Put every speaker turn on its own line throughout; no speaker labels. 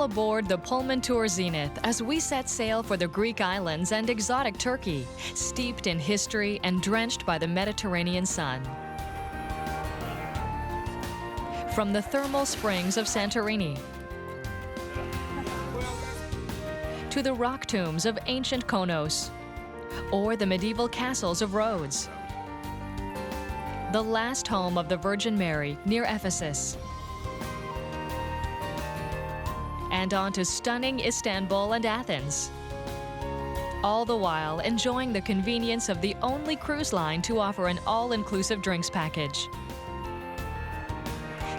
All aboard the Pullman Tour Zenith as we set sail for the Greek islands and exotic Turkey, steeped in history and drenched by the Mediterranean sun. From the thermal springs of Santorini to the rock tombs of ancient Mykonos, or the medieval castles of Rhodes, the last home of the Virgin Mary near Ephesus, and on to stunning Istanbul and Athens, all the while enjoying the convenience of the only cruise line to offer an all-inclusive drinks package.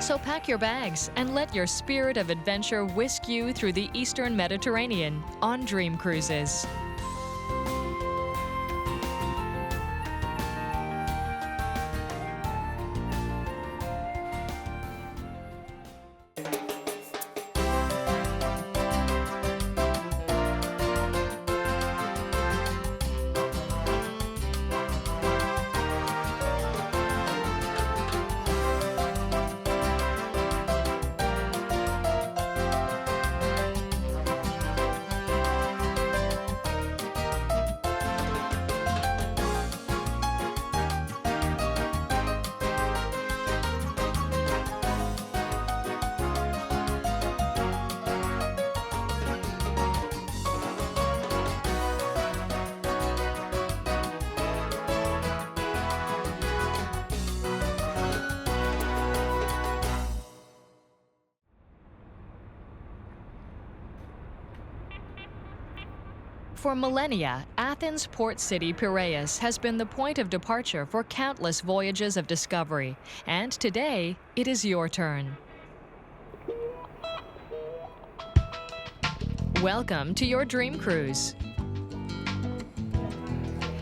So pack your bags and let your spirit of adventure whisk you through the Eastern Mediterranean on Dream Cruises. For millennia, Athens' port city Piraeus has been the point of departure for countless voyages of discovery, and today, it is your turn. Welcome to your dream cruise.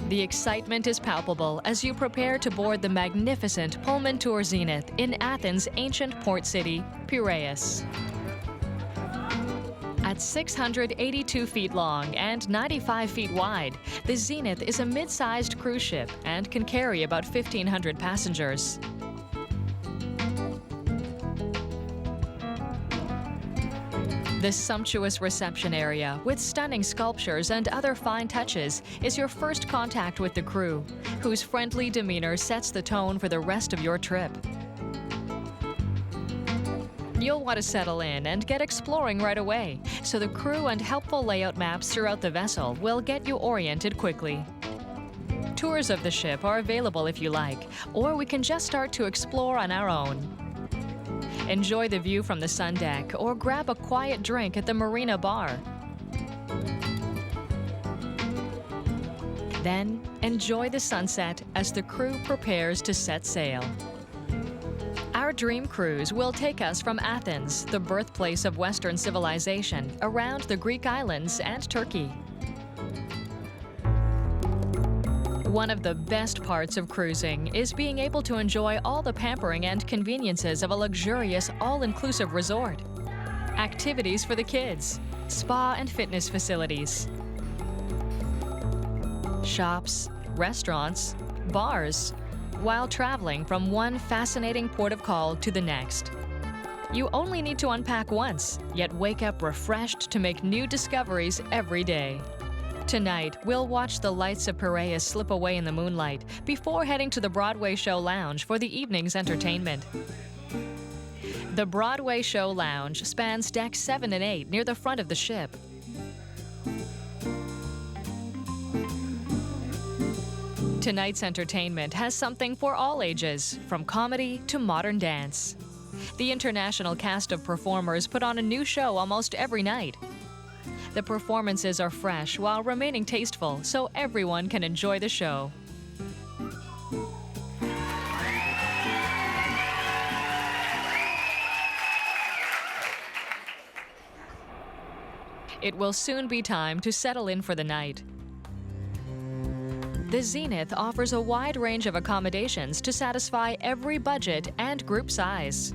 The excitement is palpable as you prepare to board the magnificent Pullman Tour Zenith in Athens' ancient port city, Piraeus. At 682 feet long and 95 feet wide, the Zenith is a mid-sized cruise ship and can carry about 1,500 passengers. The sumptuous reception area, with stunning sculptures and other fine touches, is your first contact with the crew, whose friendly demeanor sets the tone for the rest of your trip. You'll want to settle in and get exploring right away, so the crew and helpful layout maps throughout the vessel will get you oriented quickly. Tours of the ship are available if you like, or we can just start to explore on our own. Enjoy the view from the sun deck or grab a quiet drink at the marina bar. Then, enjoy the sunset as the crew prepares to set sail. Our dream cruise will take us from Athens, the birthplace of Western civilization, around the Greek islands and Turkey. One of the best parts of cruising is being able to enjoy all the pampering and conveniences of a luxurious, all-inclusive resort. Activities for the kids, spa and fitness facilities, shops, restaurants, bars, while traveling from one fascinating port of call to the next. You only need to unpack once, yet wake up refreshed to make new discoveries every day. Tonight, we'll watch the lights of Piraeus slip away in the moonlight before heading to the Broadway Show Lounge for the evening's entertainment. The Broadway Show Lounge spans decks 7 and 8 near the front of the ship. Tonight's entertainment has something for all ages, from comedy to modern dance. The international cast of performers put on a new show almost every night. The performances are fresh while remaining tasteful, so everyone can enjoy the show. It will soon be time to settle in for the night. The Zenith offers a wide range of accommodations to satisfy every budget and group size.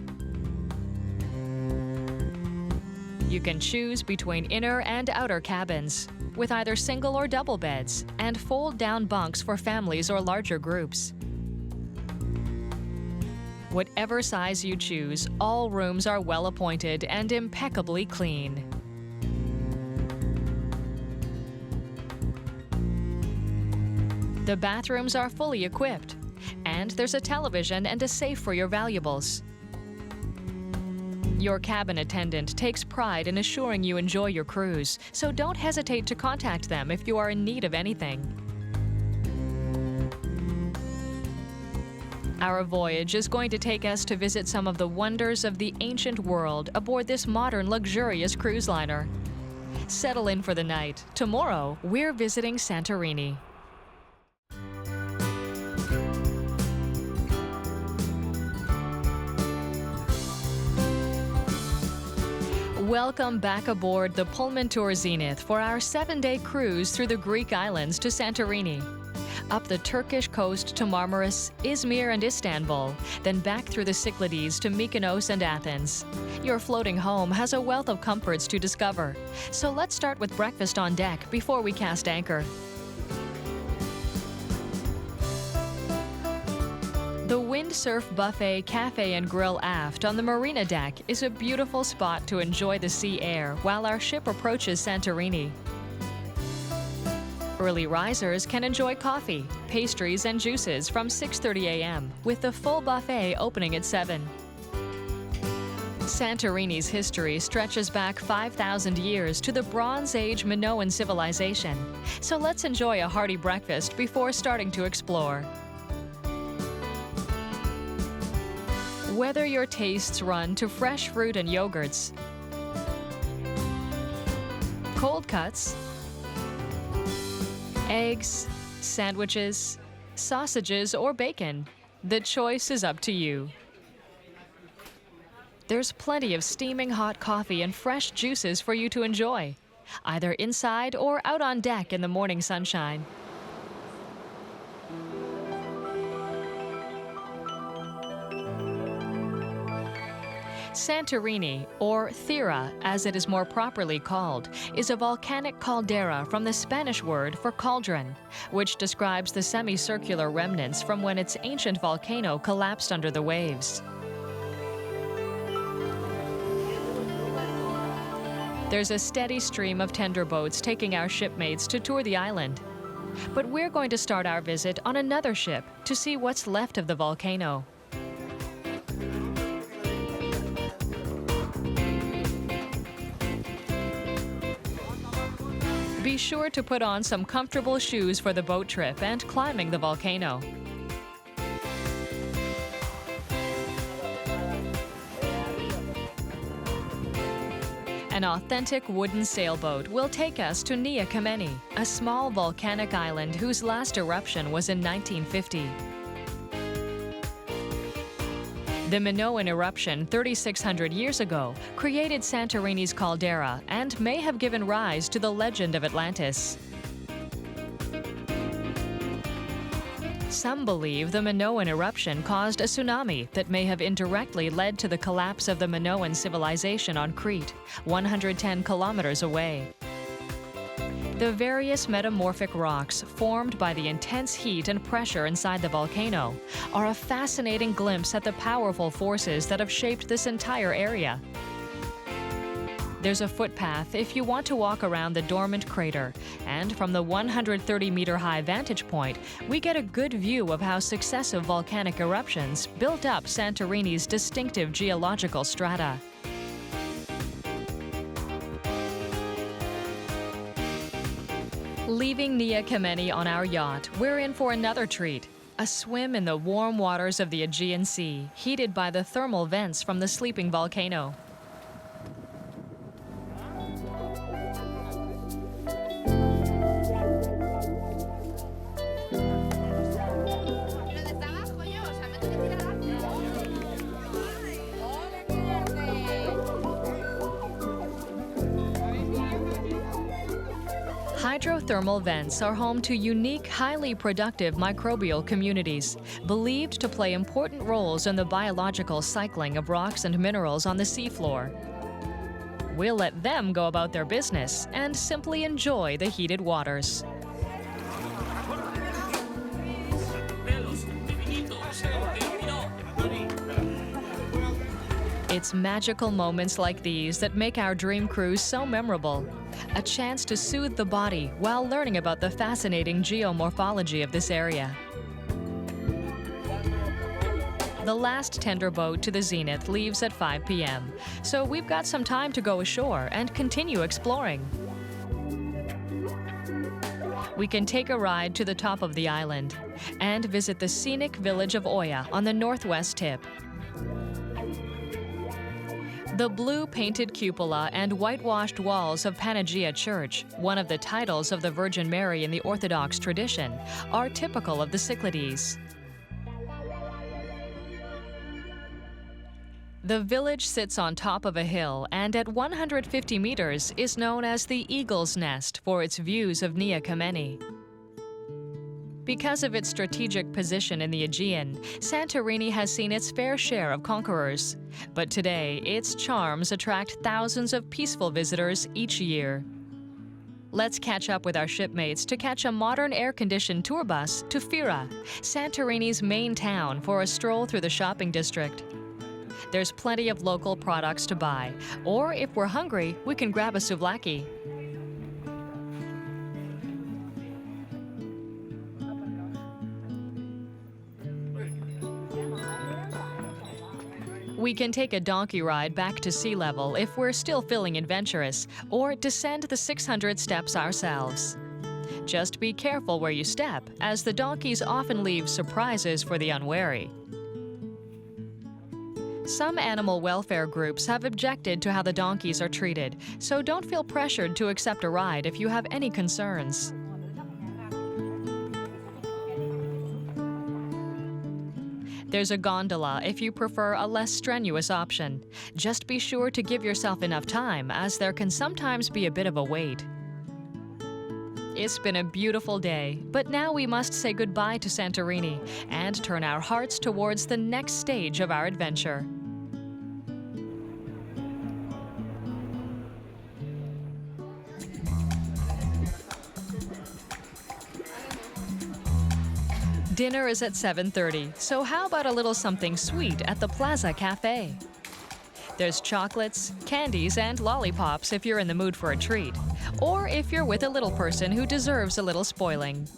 You can choose between inner and outer cabins, with either single or double beds, and fold-down bunks for families or larger groups. Whatever size you choose, all rooms are well appointed and impeccably clean. The bathrooms are fully equipped, and there's a television and a safe for your valuables. Your cabin attendant takes pride in assuring you enjoy your cruise, so don't hesitate to contact them if you are in need of anything. Our voyage is going to take us to visit some of the wonders of the ancient world aboard this modern, luxurious cruise liner. Settle in for the night. Tomorrow, we're visiting Santorini. Welcome back aboard the Pullman Tour Zenith for our 7-day cruise through the Greek islands to Santorini. Up the Turkish coast to Marmaris, Izmir and Istanbul, then back through the Cyclades to Mykonos and Athens. Your floating home has a wealth of comforts to discover, so let's start with breakfast on deck before we cast anchor. The Windsurf Buffet Cafe and Grill aft on the marina deck is a beautiful spot to enjoy the sea air while our ship approaches Santorini. Early risers can enjoy coffee, pastries, and juices from 6:30 a.m., with the full buffet opening at 7. Santorini's history stretches back 5,000 years to the Bronze Age Minoan civilization, so let's enjoy a hearty breakfast before starting to explore. Whether your tastes run to fresh fruit and yogurts, cold cuts, eggs, sandwiches, sausages, or bacon, the choice is up to you. There's plenty of steaming hot coffee and fresh juices for you to enjoy, either inside or out on deck in the morning sunshine. Santorini, or Thera as it is more properly called, is a volcanic caldera from the Spanish word for cauldron, which describes the semicircular remnants from when its ancient volcano collapsed under the waves. There's a steady stream of tender boats taking our shipmates to tour the island. But we're going to start our visit on another ship to see what's left of the volcano. Be sure to put on some comfortable shoes for the boat trip and climbing the volcano. An authentic wooden sailboat will take us to Nea Kamenni, a small volcanic island whose last eruption was in 1950. The Minoan eruption 3,600 years ago created Santorini's caldera and may have given rise to the legend of Atlantis. Some believe the Minoan eruption caused a tsunami that may have indirectly led to the collapse of the Minoan civilization on Crete, 110 kilometers away. The various metamorphic rocks formed by the intense heat and pressure inside the volcano are a fascinating glimpse at the powerful forces that have shaped this entire area. There's a footpath if you want to walk around the dormant crater, and from the 130-meter-high vantage point, we get a good view of how successive volcanic eruptions built up Santorini's distinctive geological strata. Leaving Nea Kamenni on our yacht, we're in for another treat, a swim in the warm waters of the Aegean Sea, heated by the thermal vents from the sleeping volcano. Hydrothermal vents are home to unique, highly productive microbial communities, believed to play important roles in the biological cycling of rocks and minerals on the seafloor. We'll let them go about their business and simply enjoy the heated waters. It's magical moments like these that make our dream cruise so memorable. a chance to soothe the body while learning about the fascinating geomorphology of this area. The last tender boat to the Zenith leaves at 5 p.m., so we've got some time to go ashore and continue exploring. We can take a ride to the top of the island and visit the scenic village of Oia on the northwest tip. The blue painted cupola and whitewashed walls of Panagia Church, one of the titles of the Virgin Mary in the Orthodox tradition, are typical of the Cyclades. The village sits on top of a hill and at 150 meters is known as the Eagle's Nest for its views of Nea Kamenni. Because of its strategic position in the Aegean, Santorini has seen its fair share of conquerors. But today, its charms attract thousands of peaceful visitors each year. Let's catch up with our shipmates to catch a modern air-conditioned tour bus to Fira, Santorini's main town, for a stroll through the shopping district. There's plenty of local products to buy, or if we're hungry, we can grab a souvlaki. We can take a donkey ride back to sea level if we're still feeling adventurous, or descend the 600 steps ourselves. Just be careful where you step, as the donkeys often leave surprises for the unwary. Some animal welfare groups have objected to how the donkeys are treated, so don't feel pressured to accept a ride if you have any concerns. There's a gondola if you prefer a less strenuous option. Just be sure to give yourself enough time, as there can sometimes be a bit of a wait. It's been a beautiful day, but now we must say goodbye to Santorini and turn our hearts towards the next stage of our adventure. Dinner is at 7:30, so how about a little something sweet at the Plaza Cafe? There's chocolates, candies, and lollipops if you're in the mood for a treat, or if you're with a little person who deserves a little spoiling.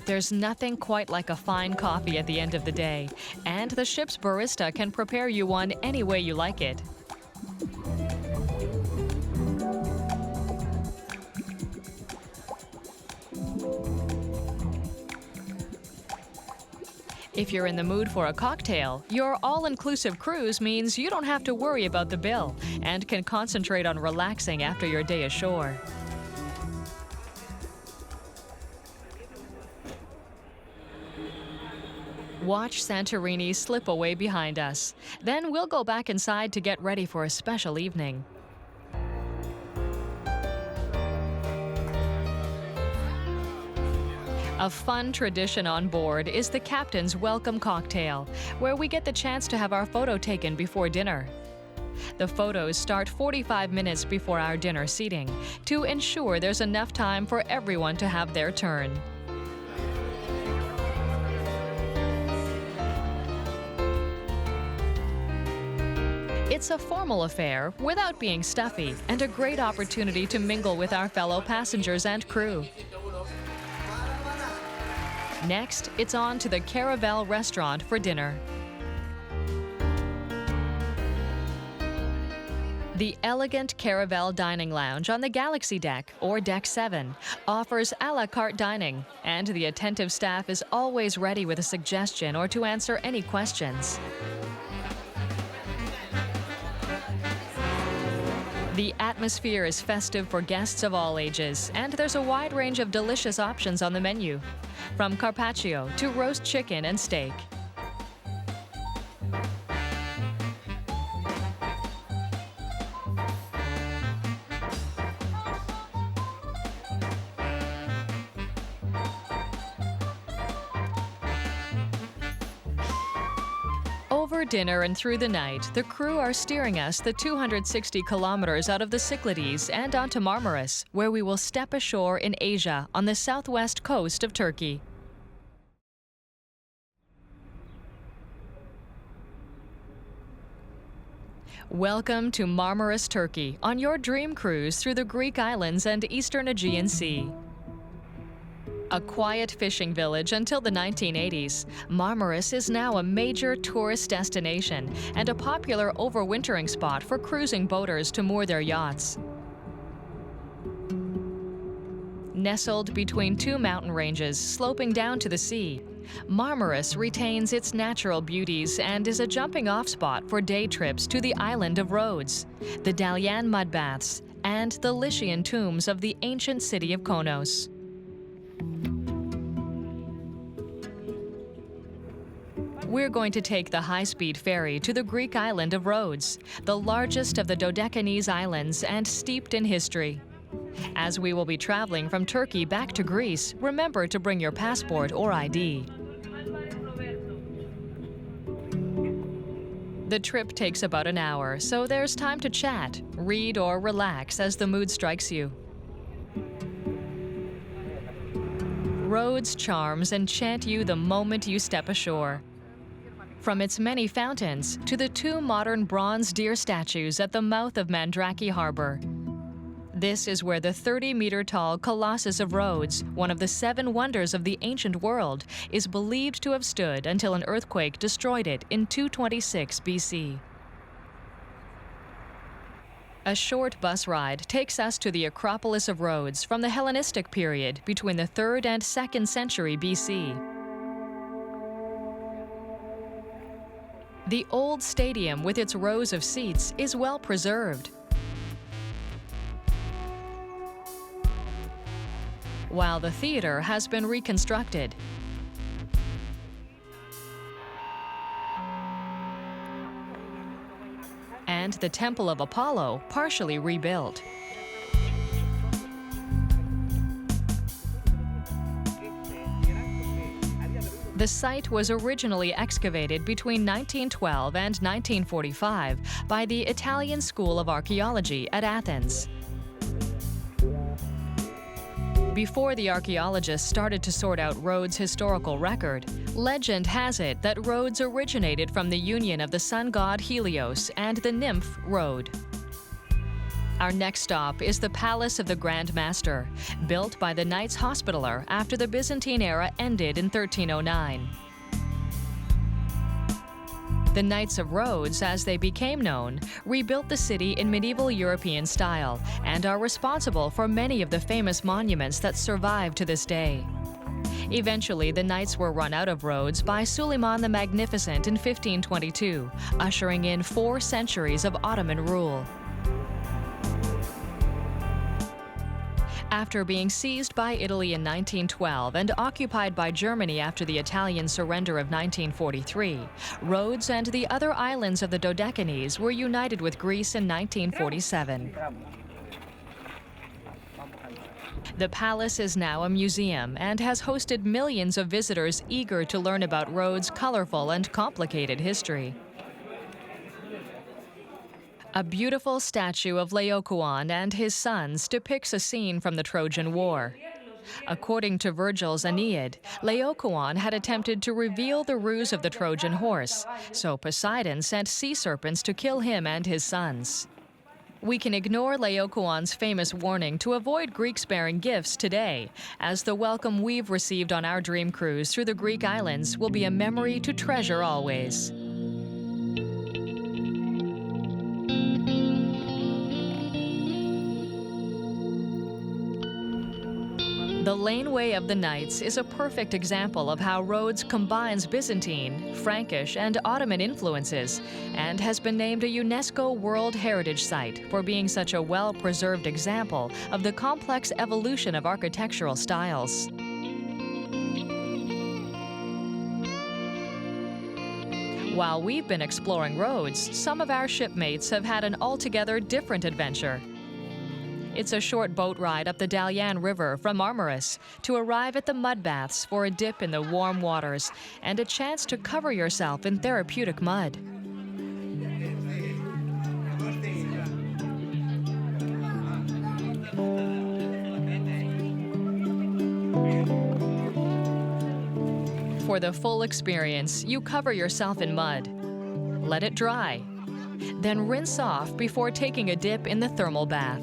There's nothing quite like a fine coffee at the end of the day, and the ship's barista can prepare you one any way you like it. If you're in the mood for a cocktail, your all-inclusive cruise means you don't have to worry about the bill and can concentrate on relaxing after your day ashore. Watch Santorini slip away behind us. Then we'll go back inside to get ready for a special evening. A fun tradition on board is the captain's welcome cocktail, where we get the chance to have our photo taken before dinner. The photos start 45 minutes before our dinner seating to ensure there's enough time for everyone to have their turn. It's a formal affair without being stuffy, and a great opportunity to mingle with our fellow passengers and crew. Next, it's on to the Caravel restaurant for dinner. The elegant Caravel dining lounge on the Galaxy Deck, or Deck 7, offers a la carte dining, and the attentive staff is always ready with a suggestion or to answer any questions. The atmosphere is festive for guests of all ages, and there's a wide range of delicious options on the menu, from carpaccio to roast chicken and steak. Over dinner and through the night, the crew are steering us the 260 kilometers out of the Cyclades and onto Marmaris, where we will step ashore in Asia on the southwest coast of Turkey. Welcome to Marmaris, Turkey, on your dream cruise through the Greek islands and eastern Aegean Sea. A quiet fishing village until the 1980s, Marmaris is now a major tourist destination and a popular overwintering spot for cruising boaters to moor their yachts. Nestled between two mountain ranges sloping down to the sea, Marmaris retains its natural beauties and is a jumping-off spot for day trips to the island of Rhodes, the Dalian mud baths, and the Lycian tombs of the ancient city of Mykonos. We're going to take the high-speed ferry to the Greek island of Rhodes, the largest of the Dodecanese islands and steeped in history. As we will be traveling from Turkey back to Greece, remember to bring your passport or ID. The trip takes about an hour, so there's time to chat, read, or relax as the mood strikes you. Rhodes' charms enchant you the moment you step ashore. From its many fountains to the two modern bronze deer statues at the mouth of Mandraki Harbor. This is where the 30-meter-tall Colossus of Rhodes, one of the 7 wonders of the ancient world, is believed to have stood until an earthquake destroyed it in 226 BC. A short bus ride takes us to the Acropolis of Rhodes from the Hellenistic period between the 3rd and 2nd century BC. The old stadium with its rows of seats is well preserved, while the theater has been reconstructed. And the Temple of Apollo partially rebuilt. The site was originally excavated between 1912 and 1945 by the Italian School of Archaeology at Athens. Before the archaeologists started to sort out Rhodes' historical record, legend has it that Rhodes originated from the union of the sun god Helios and the nymph Rhode. Our next stop is the Palace of the Grand Master, built by the Knights Hospitaller after the Byzantine era ended in 1309. The Knights of Rhodes, as they became known, rebuilt the city in medieval European style and are responsible for many of the famous monuments that survive to this day. Eventually, the Knights were run out of Rhodes by Suleiman the Magnificent in 1522, ushering in 4 centuries of Ottoman rule. After being seized by Italy in 1912 and occupied by Germany after the Italian surrender of 1943, Rhodes and the other islands of the Dodecanese were united with Greece in 1947. The palace is now a museum and has hosted millions of visitors eager to learn about Rhodes' colorful and complicated history. A beautiful statue of Laocoon and his sons depicts a scene from the Trojan War. According to Virgil's Aeneid, Laocoon had attempted to reveal the ruse of the Trojan horse, so Poseidon sent sea serpents to kill him and his sons. We can ignore Laocoon's famous warning to avoid Greeks bearing gifts today, as the welcome we've received on our dream cruise through the Greek islands will be a memory to treasure always. The laneway of the Knights is a perfect example of how Rhodes combines Byzantine, Frankish, and Ottoman influences, and has been named a UNESCO World Heritage Site for being such a well-preserved example of the complex evolution of architectural styles. While we've been exploring Rhodes, some of our shipmates have had an altogether different adventure. It's a short boat ride up the Dalian River from Marmaris to arrive at the mud baths for a dip in the warm waters and a chance to cover yourself in therapeutic mud. For the full experience, you cover yourself in mud. Let it dry. Then rinse off before taking a dip in the thermal bath.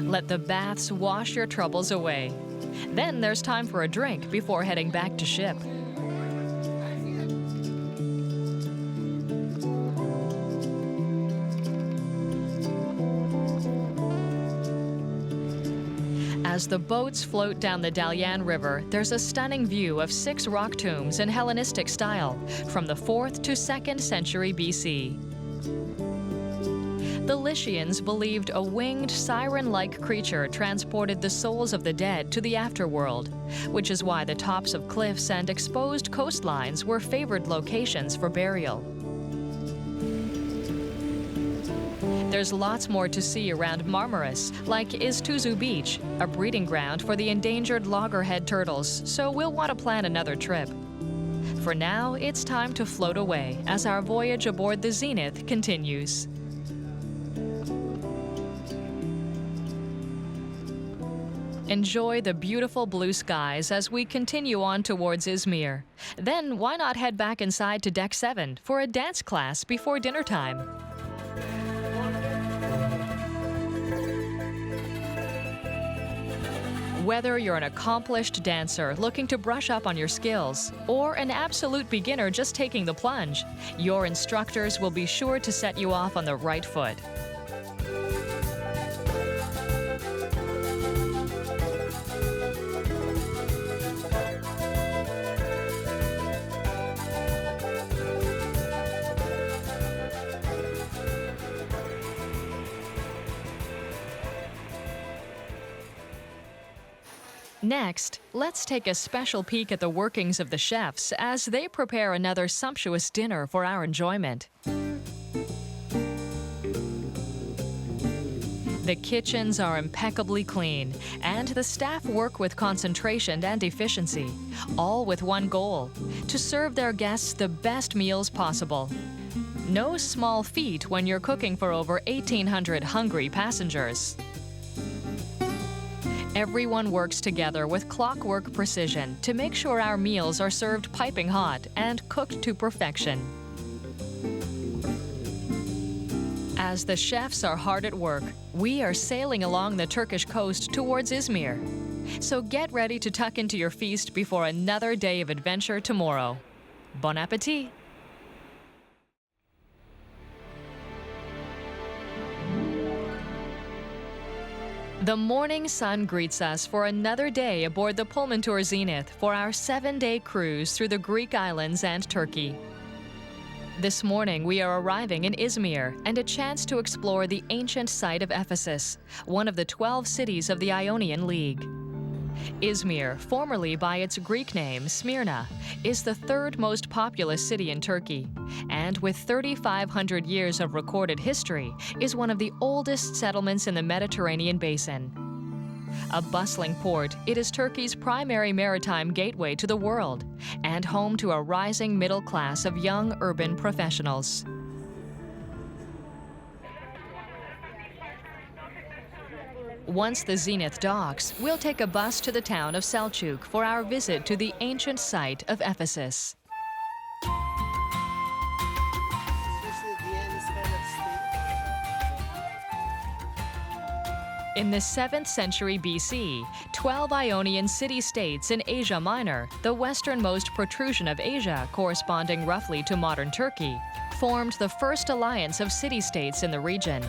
Let the baths wash your troubles away. Then there's time for a drink before heading back to ship. As the boats float down the Dalyan River, there's a stunning view of 6 rock tombs in Hellenistic style from the 4th to 2nd century BC. The Lycians believed a winged, siren-like creature transported the souls of the dead to the afterworld, which is why the tops of cliffs and exposed coastlines were favored locations for burial. There's lots more to see around Marmaris, like Iztuzu Beach, a breeding ground for the endangered loggerhead turtles, so we'll want to plan another trip. For now, it's time to float away as our voyage aboard the Zenith continues. Enjoy the beautiful blue skies as we continue on towards Izmir. Then why not head back inside to Deck 7 for a dance class before dinner time? Whether you're an accomplished dancer looking to brush up on your skills, or an absolute beginner just taking the plunge, your instructors will be sure to set you off on the right foot. Next, let's take a special peek at the workings of the chefs as they prepare another sumptuous dinner for our enjoyment. The kitchens are impeccably clean, and the staff work with concentration and efficiency, all with one goal: to serve their guests the best meals possible. No small feat when you're cooking for over 1,800 hungry passengers. Everyone works together with clockwork precision to make sure our meals are served piping hot and cooked to perfection. As the chefs are hard at work, we are sailing along the Turkish coast towards Izmir. So get ready to tuck into your feast before another day of adventure tomorrow. Bon appétit! The morning sun greets us for another day aboard the Pullman Tour Zenith for our 7-day cruise through the Greek islands and Turkey. This morning, we are arriving in Izmir and a chance to explore the ancient site of Ephesus, one of the 12 cities of the Ionian League. Izmir, formerly by its Greek name Smyrna, is the 3rd most populous city in Turkey, and with 3,500 years of recorded history, is one of the oldest settlements in the Mediterranean basin. A bustling port, it is Turkey's primary maritime gateway to the world, and home to a rising middle class of young urban professionals. Once the Zenith docks, we'll take a bus to the town of Selçuk for our visit to the ancient site of Ephesus. In the 7th century BC, 12 Ionian city-states in Asia Minor, the westernmost protrusion of Asia corresponding roughly to modern Turkey, formed the first alliance of city-states in the region.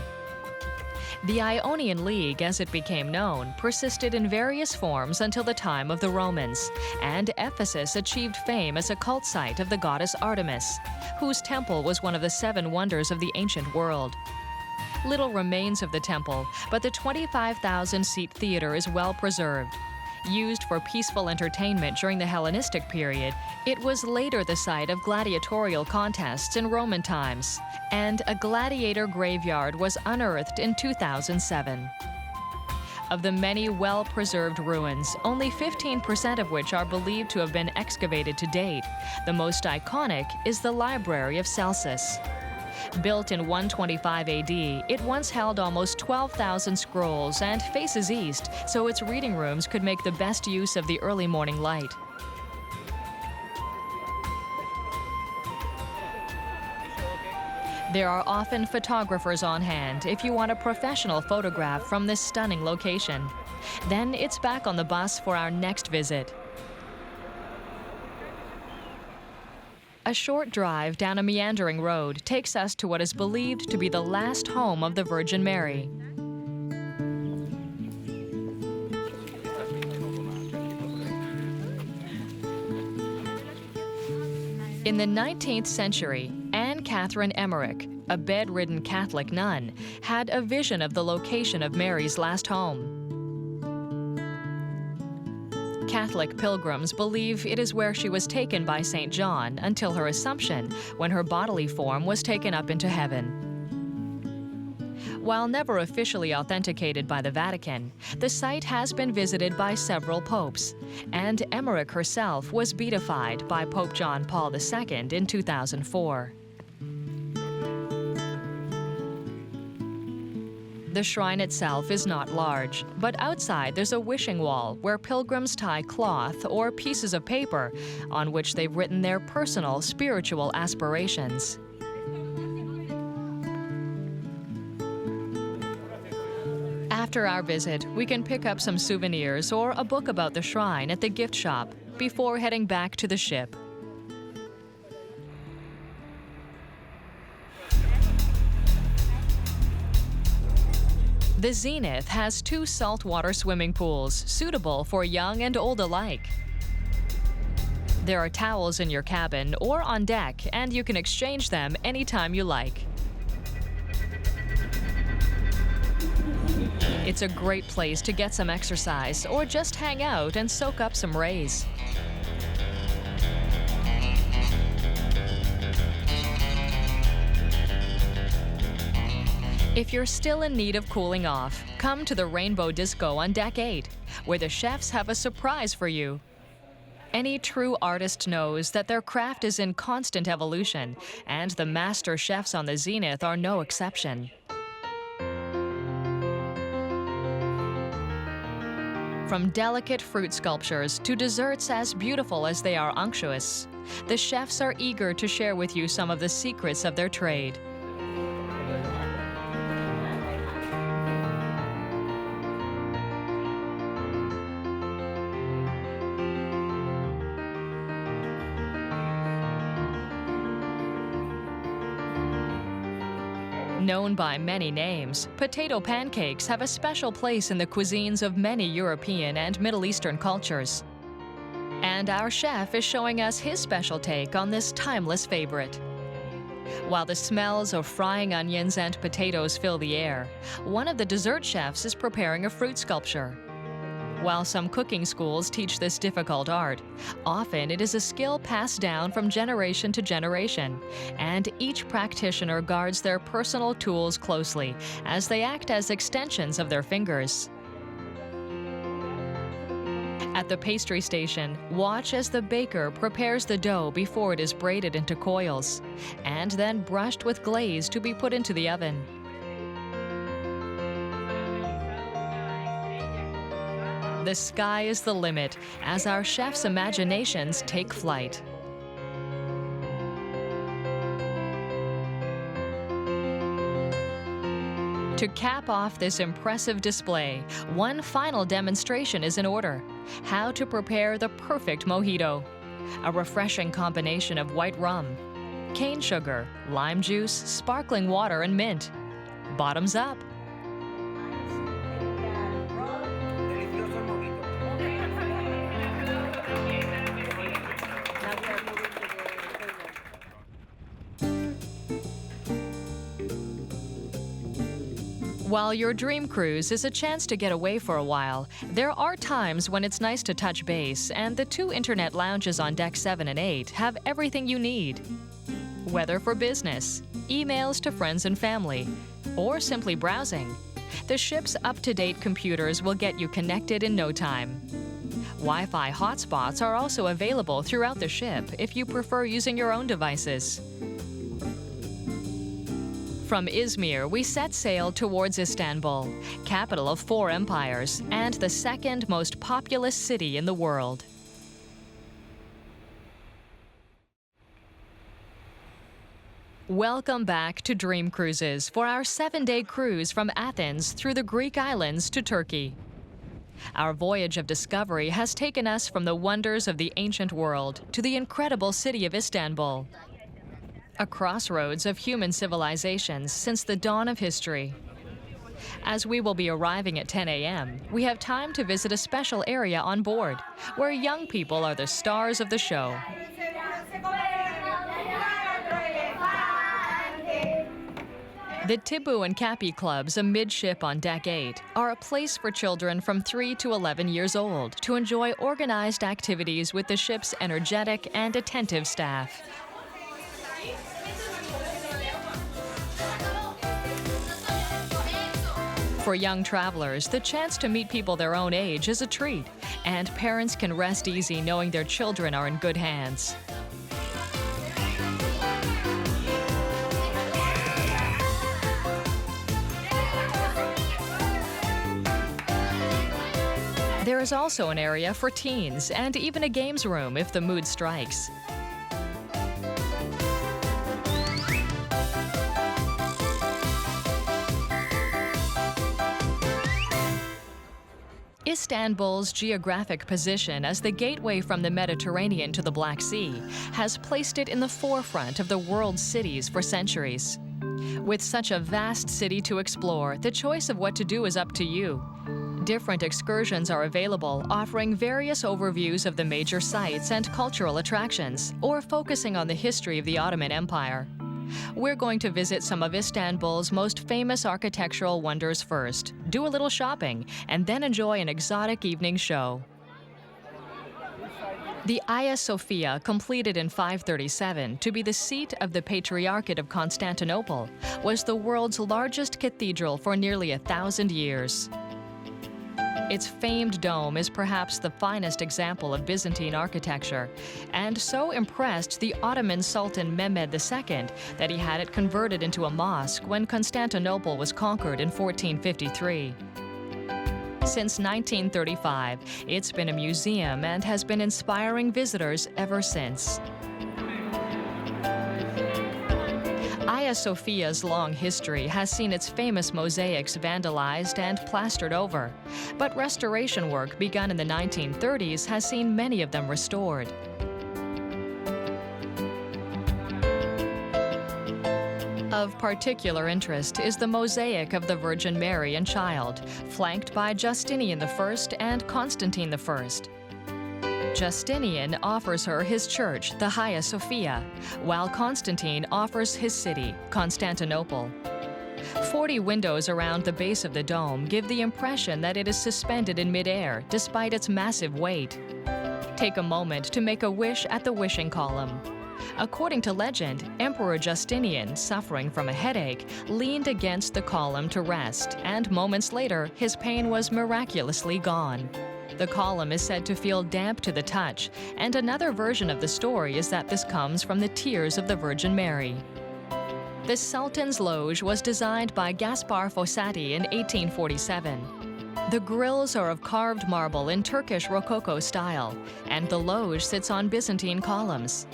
The Ionian League, as it became known, persisted in various forms until the time of the Romans, and Ephesus achieved fame as a cult site of the goddess Artemis, whose temple was one of the 7 wonders of the ancient world. Little remains of the temple, but the 25,000-seat theater is well preserved. Used for peaceful entertainment during the Hellenistic period, it was later the site of gladiatorial contests in Roman times, and a gladiator graveyard was unearthed in 2007. Of the many well-preserved ruins, only 15% of which are believed to have been excavated to date, the most iconic is the Library of Celsus. Built in 125 AD, it once held almost 12,000 scrolls and faces east, so its reading rooms could make the best use of the early morning light. There are often photographers on hand if you want a professional photograph from this stunning location. Then it's back on the bus for our next visit. A short drive down a meandering road takes us to what is believed to be the last home of the Virgin Mary. In the 19th century, Anne Catherine Emmerich, a bedridden Catholic nun, had a vision of the location of Mary's last home. Catholic pilgrims believe it is where she was taken by St. John until her Assumption, when her bodily form was taken up into heaven. While never officially authenticated by the Vatican, the site has been visited by several popes, and Emmerich herself was beatified by Pope John Paul II in 2004. The shrine itself is not large, but outside there's a wishing wall where pilgrims tie cloth or pieces of paper on which they've written their personal spiritual aspirations. After our visit, we can pick up some souvenirs or a book about the shrine at the gift shop before heading back to the ship. The Zenith has 2 saltwater swimming pools suitable for young and old alike. There are towels in your cabin or on deck, and you can exchange them anytime you like. It's a great place to get some exercise or just hang out and soak up some rays. If you're still in need of cooling off, come to the Rainbow Disco on Deck 8, where the chefs have a surprise for you. Any true artist knows that their craft is in constant evolution, and the master chefs on the Zenith are no exception. From delicate fruit sculptures to desserts as beautiful as they are unctuous, the chefs are eager to share with you some of the secrets of their trade. Known by many names, potato pancakes have a special place in the cuisines of many European and Middle Eastern cultures. And our chef is showing us his special take on this timeless favorite. While the smells of frying onions and potatoes fill the air, one of the dessert chefs is preparing a fruit sculpture. While some cooking schools teach this difficult art, often it is a skill passed down from generation to generation, and each practitioner guards their personal tools closely as they act as extensions of their fingers. At the pastry station, watch as the baker prepares the dough before it is braided into coils, and then brushed with glaze to be put into the oven. The sky is the limit as our chefs' imaginations take flight. To cap off this impressive display, one final demonstration is in order: how to prepare the perfect mojito. A refreshing combination of white rum, cane sugar, lime juice, sparkling water, and mint. Bottoms up. While your dream cruise is a chance to get away for a while, there are times when it's nice to touch base, and the 2 internet lounges on Deck 7 and 8 have everything you need. Whether for business, emails to friends and family, or simply browsing, the ship's up-to-date computers will get you connected in no time. Wi-Fi hotspots are also available throughout the ship if you prefer using your own devices. From Izmir, we set sail towards Istanbul, capital of 4 empires and the second most populous city in the world. Welcome back to Dream Cruises for our 7-day cruise from Athens through the Greek islands to Turkey. Our voyage of discovery has taken us from the wonders of the ancient world to the incredible city of Istanbul, a crossroads of human civilizations since the dawn of history. As we will be arriving at 10 a.m., we have time to visit a special area on board, where young people are the stars of the show. The Tibu and Capi clubs amidship on Deck 8 are a place for children from 3 to 11 years old to enjoy organized activities with the ship's energetic and attentive staff. For young travelers, the chance to meet people their own age is a treat, and parents can rest easy knowing their children are in good hands. There is also an area for teens and even a games room if the mood strikes. Istanbul's geographic position as the gateway from the Mediterranean to the Black Sea has placed it in the forefront of the world's cities for centuries. With such a vast city to explore, the choice of what to do is up to you. Different excursions are available, offering various overviews of the major sites and cultural attractions, or focusing on the history of the Ottoman Empire. We're going to visit some of Istanbul's most famous architectural wonders first, do a little shopping, and then enjoy an exotic evening show. The Hagia Sophia, completed in 537 to be the seat of the Patriarchate of Constantinople, was the world's largest cathedral for nearly 1,000 years. Its famed dome is perhaps the finest example of Byzantine architecture, and so impressed the Ottoman Sultan Mehmed II that he had it converted into a mosque when Constantinople was conquered in 1453. Since 1935, it's been a museum and has been inspiring visitors ever since. Hagia Sophia's long history has seen its famous mosaics vandalized and plastered over, but restoration work begun in the 1930s has seen many of them restored. Of particular interest is the mosaic of the Virgin Mary and Child, flanked by Justinian I and Constantine I. Justinian offers her his church, the Hagia Sophia, while Constantine offers his city, Constantinople. 40 windows around the base of the dome give the impression that it is suspended in midair despite its massive weight. Take a moment to make a wish at the wishing column. According to legend, Emperor Justinian, suffering from a headache, leaned against the column to rest, and moments later, his pain was miraculously gone. The column is said to feel damp to the touch, and another version of the story is that this comes from the tears of the Virgin Mary. The Sultan's Loge was designed by Gaspar Fossati in 1847. The grilles are of carved marble in Turkish Rococo style, and the loge sits on Byzantine columns.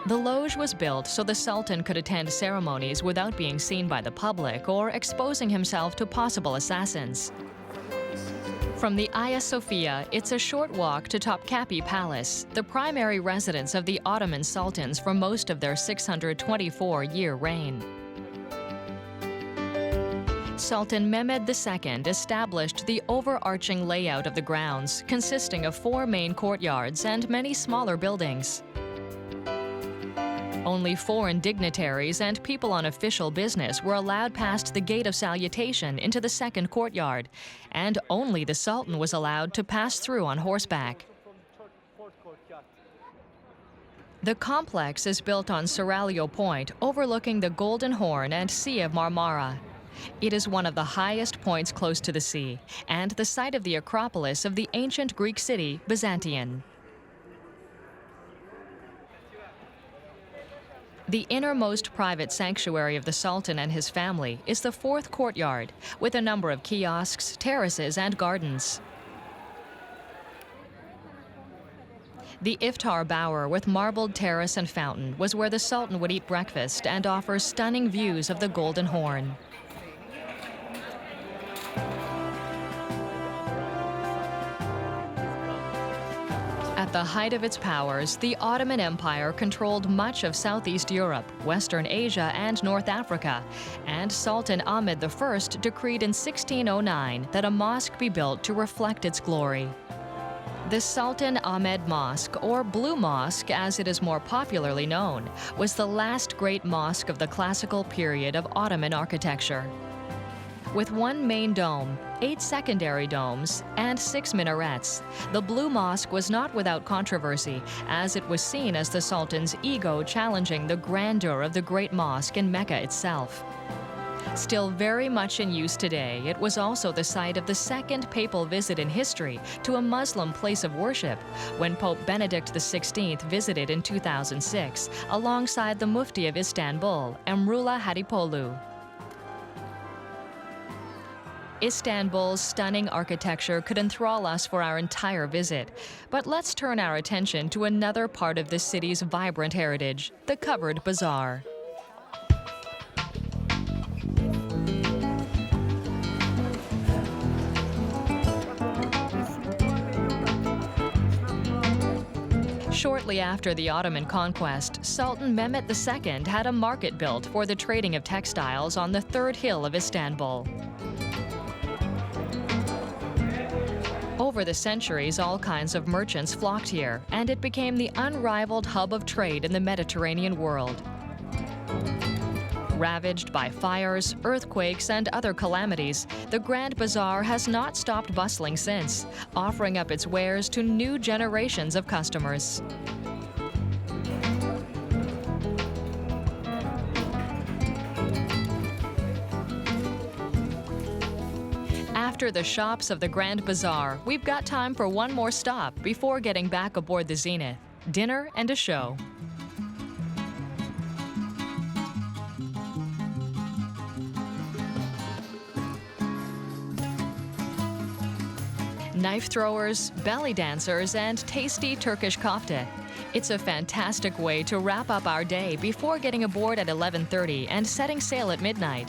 The loge was built so the Sultan could attend ceremonies without being seen by the public or exposing himself to possible assassins. From the Hagia Sophia, it's a short walk to Topkapi Palace, the primary residence of the Ottoman sultans for most of their 624-year reign. Sultan Mehmed II established the overarching layout of the grounds, consisting of 4 main courtyards and many smaller buildings. Only foreign dignitaries and people on official business were allowed past the Gate of Salutation into the second courtyard, and only the Sultan was allowed to pass through on horseback. The complex is built on Seraglio Point, overlooking the Golden Horn and Sea of Marmara. It is one of the highest points close to the sea, and the site of the Acropolis of the ancient Greek city, Byzantium. The innermost private sanctuary of the Sultan and his family is the fourth courtyard, with a number of kiosks, terraces, and gardens. The Iftar Bower with marbled terrace and fountain was where the Sultan would eat breakfast and offer stunning views of the Golden Horn. At the height of its powers, the Ottoman Empire controlled much of Southeast Europe, Western Asia, and North Africa, and Sultan Ahmed I decreed in 1609 that a mosque be built to reflect its glory. The Sultan Ahmed Mosque, or Blue Mosque as it is more popularly known, was the last great mosque of the classical period of Ottoman architecture. With one main dome, 8 secondary domes, and 6 minarets, the Blue Mosque was not without controversy, as it was seen as the Sultan's ego challenging the grandeur of the Great Mosque in Mecca itself. Still very much in use today, it was also the site of the second papal visit in history to a Muslim place of worship, when Pope Benedict XVI visited in 2006, alongside the Mufti of Istanbul, Emrullah Hatipoğlu. Istanbul's stunning architecture could enthrall us for our entire visit, but let's turn our attention to another part of this city's vibrant heritage, the covered bazaar. Shortly after the Ottoman conquest, Sultan Mehmet II had a market built for the trading of textiles on the third hill of Istanbul. Over the centuries, all kinds of merchants flocked here, and it became the unrivaled hub of trade in the Mediterranean world. Ravaged by fires, earthquakes, and other calamities, the Grand Bazaar has not stopped bustling since, offering up its wares to new generations of customers. After the shops of the Grand Bazaar, we've got time for one more stop before getting back aboard the Zenith: dinner and a show. Knife throwers, belly dancers, and tasty Turkish kofta. It's a fantastic way to wrap up our day before getting aboard at 11:30 and setting sail at midnight.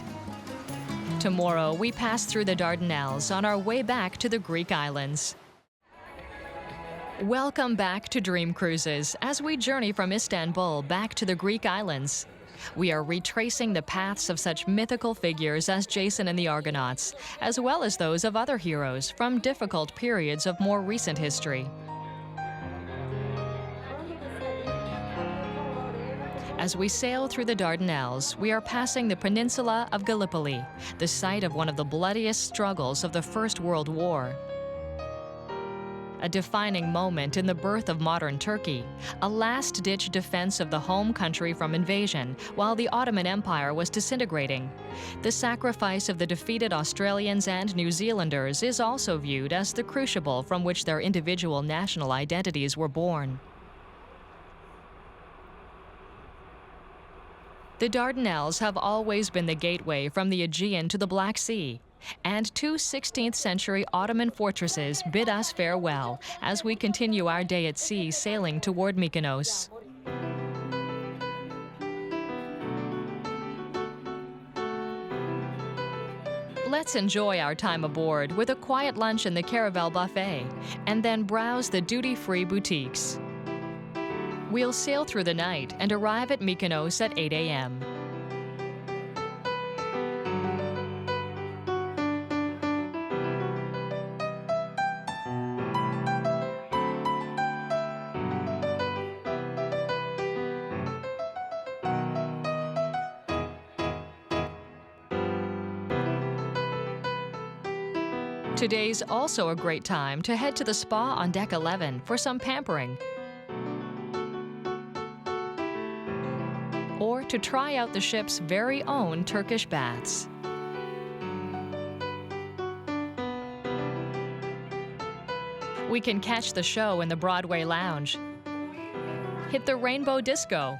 Tomorrow, we pass through the Dardanelles on our way back to the Greek islands. Welcome back to Dream Cruises as we journey from Istanbul back to the Greek islands. We are retracing the paths of such mythical figures as Jason and the Argonauts, as well as those of other heroes from difficult periods of more recent history. As we sail through the Dardanelles, we are passing the peninsula of Gallipoli, the site of one of the bloodiest struggles of the First World War. A defining moment in the birth of modern Turkey, a last-ditch defense of the home country from invasion while the Ottoman Empire was disintegrating. The sacrifice of the defeated Australians and New Zealanders is also viewed as the crucible from which their individual national identities were born. The Dardanelles have always been the gateway from the Aegean to the Black Sea, and 2 16th-century Ottoman fortresses bid us farewell as we continue our day at sea sailing toward Mykonos. Let's enjoy our time aboard with a quiet lunch in the Caravel Buffet, and then browse the duty-free boutiques. We'll sail through the night and arrive at Mykonos at 8 a.m. Today's also a great time to head to the spa on Deck 11 for some pampering. to try out the ship's very own Turkish baths. We can catch the show in the Broadway lounge, hit the rainbow disco,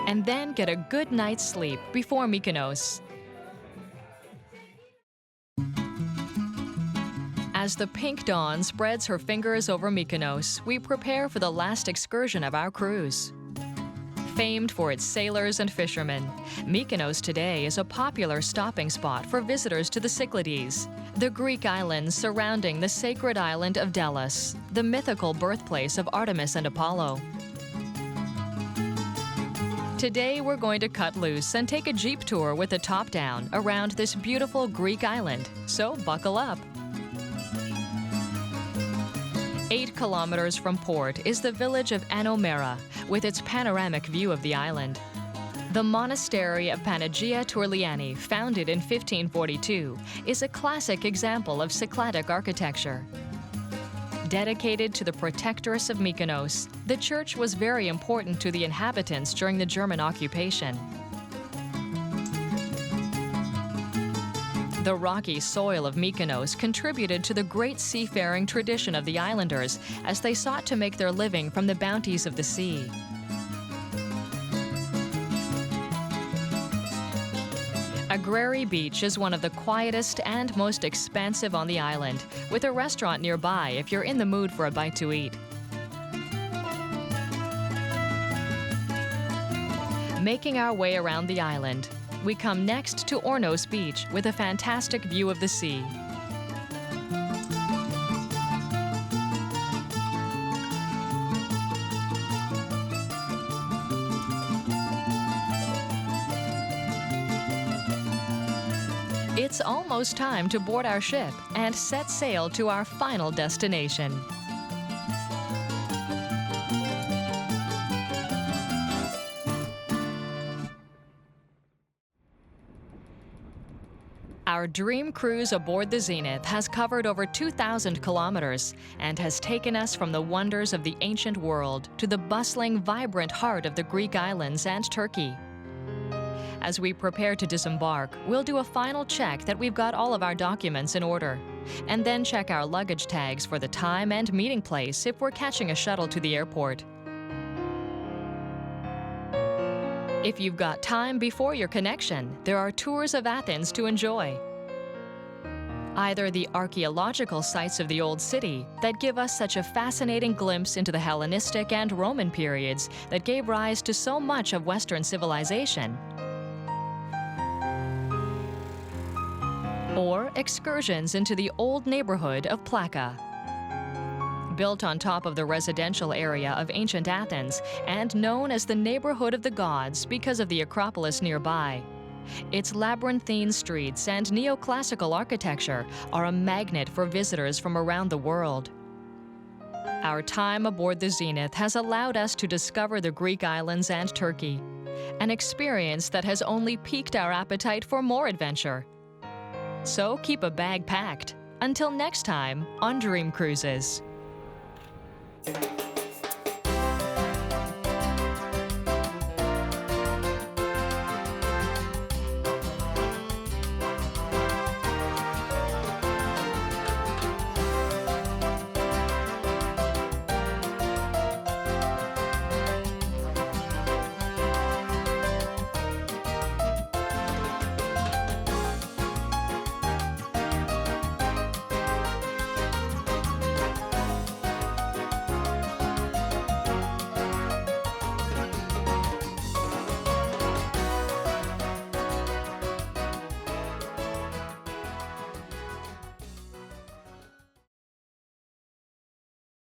and then get a good night's sleep before Mykonos. As the pink dawn spreads her fingers over Mykonos, we prepare for the last excursion of our cruise. Famed for its sailors and fishermen, Mykonos today is a popular stopping spot for visitors to the Cyclades, the Greek islands surrounding the sacred island of Delos, the mythical birthplace of Artemis and Apollo. Today we're going to cut loose and take a jeep tour with the top down around this beautiful Greek island, so buckle up. 8 kilometers from port is the village of Anomera, with its panoramic view of the island. The monastery of Panagia Turliani, founded in 1542, is a classic example of Cycladic architecture. Dedicated to the protectress of Mykonos, the church was very important to the inhabitants during the German occupation. The rocky soil of Mykonos contributed to the great seafaring tradition of the islanders as they sought to make their living from the bounties of the sea. Agrary Beach is one of the quietest and most expansive on the island, with a restaurant nearby if you're in the mood for a bite to eat. Making our way around the island, we come next to Ornos Beach with a fantastic view of the sea. It's almost time to board our ship and set sail to our final destination. Our dream cruise aboard the Zenith has covered over 2,000 kilometers and has taken us from the wonders of the ancient world to the bustling, vibrant heart of the Greek islands and Turkey. As we prepare to disembark, we'll do a final check that we've got all of our documents in order, and then check our luggage tags for the time and meeting place if we're catching a shuttle to the airport. If you've got time before your connection, there are tours of Athens to enjoy. Either the archaeological sites of the Old City that give us such a fascinating glimpse into the Hellenistic and Roman periods that gave rise to so much of Western civilization, or excursions into the old neighborhood of Plaka. Built on top of the residential area of ancient Athens and known as the neighborhood of the gods because of the Acropolis nearby, its labyrinthine streets and neoclassical architecture are a magnet for visitors from around the world. Our time aboard the Zenith has allowed us to discover the Greek islands and Turkey, an experience that has only piqued our appetite for more adventure. So keep a bag packed. Until next time on Dream Cruises.